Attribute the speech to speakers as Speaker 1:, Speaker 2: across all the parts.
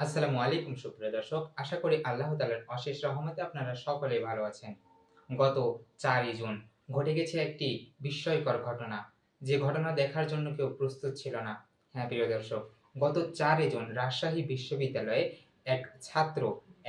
Speaker 1: আসসালামু আলাইকুম সুপ্রিয় দর্শক। আশা করি আল্লাহ তাআলার অশেষ রহমতে আপনারা সকলেই ভালো আছেন। গত ৪ই জুন ঘটে গেছে একটি বিস্ময়কর ঘটনা। যে ঘটনা দেখার জন্য কেউ প্রস্তুত ছিল না। হ্যাঁ, প্রিয় দর্শক, গত ৪ই জুন রাজশাহী বিশ্ববিদ্যালয়ে এক ছাত্র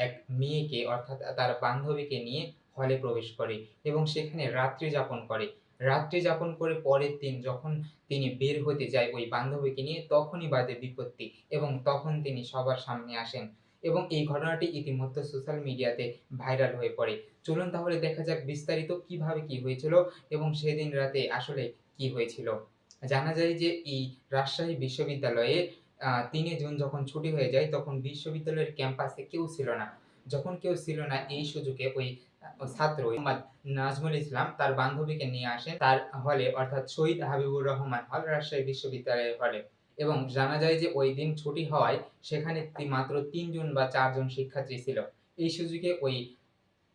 Speaker 1: এক মেয়েকে অর্থাৎ তার বান্ধবীকে নিয়ে হলে প্রবেশ করে এবং সেখানে রাত্রি যাপন করে। রাত্রি যাপন করে পরের দিন যখন তিনি বের হতে যায় ওই বান্ধবীকে নিয়ে তখনই বাধে বিপত্তি এবং তখন তিনি সবার সামনে আসেন এবং এই ঘটনাটি ইতিমধ্যে সোশ্যাল মিডিয়াতে ভাইরাল হয়ে পড়ে। চলুন তাহলে দেখা যাক বিস্তারিত কিভাবে কি হয়েছিল এবং সেদিন রাতে আসলে কি হয়েছিল। জানা যায় যে এই রাজশাহী বিশ্ববিদ্যালয়ে ৩ জুন যখন ছুটি হয়ে যায় তখন বিশ্ববিদ্যালয়ের ক্যাম্পাসে কেউ ছিল না। যখন কেউ ছিল না এই সুযোগে ওই ছাত্র মোহাম্মদ নাজমুল ইসলাম তার বান্ধবীকে নিয়ে আসেন তার হলে অর্থাৎ শহীদ হাবিবুর রহমান হল রাজশাহী বিশ্ববিদ্যালয়ের হলে এবং জানা যায় যে ওইদিন ছুটি হওয়ায় সেখানে মাত্র ৩ জন বা ৪ জন শিক্ষার্থী ছিল। এই সুযোগে ওই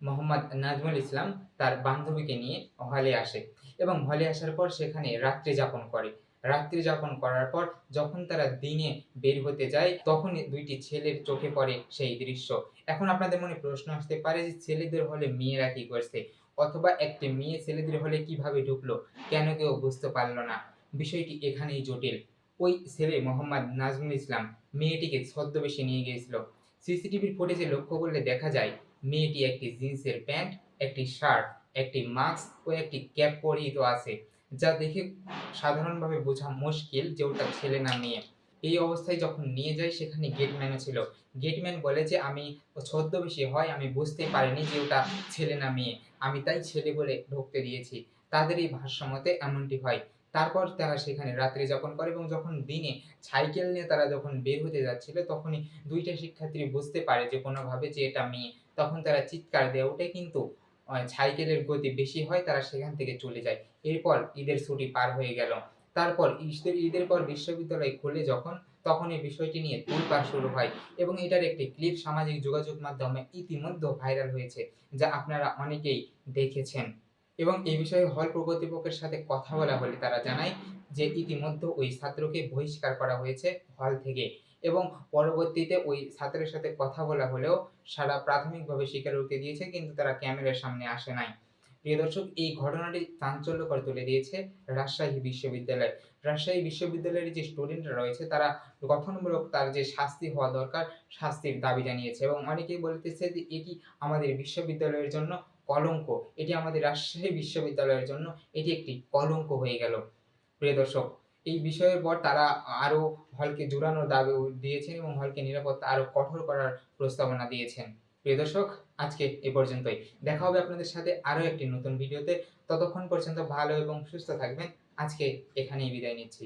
Speaker 1: মোহাম্মদ নাজমুল ইসলাম তার বান্ধবীকে নিয়ে হলে আসে এবং হলে আসার পর সেখানে রাত্রি যাপন করে। রাত্রি যাপন করার পর যখন তারা দিনে বের হতে যায় তখনই ২ টি ছেলের চোখে পড়ে সেই দৃশ্য। এখন আপনাদের মনে প্রশ্ন আসতে পারে যে ছেলেদের হলে মেয়েরা কি করছে? অথবা একটি মেয়ে ছেলেদের হলে কিভাবে ঢুকলো? কেন কেউ বুঝতে পারল না? বিষয়টি এখানেই জটিল। ওই ছেলে মোহাম্মদ নাজমুল ইসলাম মেয়েটিকে ছদ্মবেশে নিয়ে গিয়েছিল। সিসিটিভির ফুটেজে লক্ষ্য করলে দেখা যায় মেয়েটি একটি জিন্সের প্যান্ট, একটি শার্ট, একটি মাস্ক ও একটি ক্যাপ পরিহিত আছে। যা দেখে সাধারণভাবে বোঝা মুশকিল যে ওটা ছেলে না মেয়ে। এই অবস্থায় যখন নিয়ে যায় সেখানে গেটম্যানও ছিল। গেটম্যান বলে যে, "আমি ছদ্মবেশী হওয়ায় আমি বুঝতেই পারিনি যে ওটা ছেলে না মেয়ে। আমি তাই ছেলে বলে ঢুকতে দিয়েছি।" তাদের এই ভাষ্যমতে এমনটি হয়। তারপর তারা সেখানে রাত্রি যাপন করে এবং যখন দিনে সাইকেল নিয়ে তারা যখন বের হতে যাচ্ছিল তখনই ২ টা শিক্ষার্থী বুঝতে পারে যে কোনোভাবে যে এটা মেয়ে। তখন তারা চিৎকার দিয়ে ওঠে কিন্তু সাইকেলের গতি বেশি হয় তারা সেখান থেকে চলে যায়। এরপর ঈদের ছুটি পার হয়ে গেল। তারপর ঈদের পর বিশ্ববিদ্যালয় খোলে যখন তখন এই বিষয়টি নিয়ে তোলপাড় শুরু হয় এবং এটার একটি ক্লিপ সামাজিক যোগাযোগ মাধ্যমে ইতিমধ্যে ভাইরাল হয়েছে যা আপনারা অনেকেই দেখেছেন। এবং এই বিষয়ে হল কর্তৃপক্ষের সাথে কথা বলা হলে তারা জানায় যে ইতিমধ্যে ওই ছাত্রকে বহিষ্কার করা হয়েছে হল থেকে এবং পরবর্তীতে ওই ছাত্রের সাথে কথা বলা হলেও সারা প্রাথমিকভাবে স্বীকারোক্তি দিয়েছে কিন্তু তারা ক্যামেরার সামনে আসে নাই। প্রিয় দর্শক, এই ঘটনাটি চাঞ্চল্যকর তুলে দিয়েছে রাজশাহী বিশ্ববিদ্যালয়। রাজশাহী বিশ্ববিদ্যালয়ের যে স্টুডেন্টরা রয়েছে তারা গঠনমূলক তার যে শাস্তি হওয়া দরকার শাস্তির দাবি জানিয়েছে এবং অনেকেই বলতেছে যে এটি আমাদের বিশ্ববিদ্যালয়ের জন্য কলঙ্ক। এটি আমাদের রাজশাহী বিশ্ববিদ্যালয়ের জন্য এটি একটি কলঙ্ক হয়ে গেল। প্রিয় দর্শক, এই বিষয়ের পর তারা আরো হলকে জোরালো দাবি দিয়েছেন এবং হলকে নিরাপত্তা আরো কঠোর করার প্রস্তাবনা দিয়েছেন। প্রিয় দর্শক, আজকে এ পর্যন্তই। দেখা হবে আপনাদের সাথে আরো একটি নতুন ভিডিওতে। ততক্ষণ পর্যন্ত ভালো এবং সুস্থ থাকবেন। আজকে এখানেই বিদায় নিচ্ছি।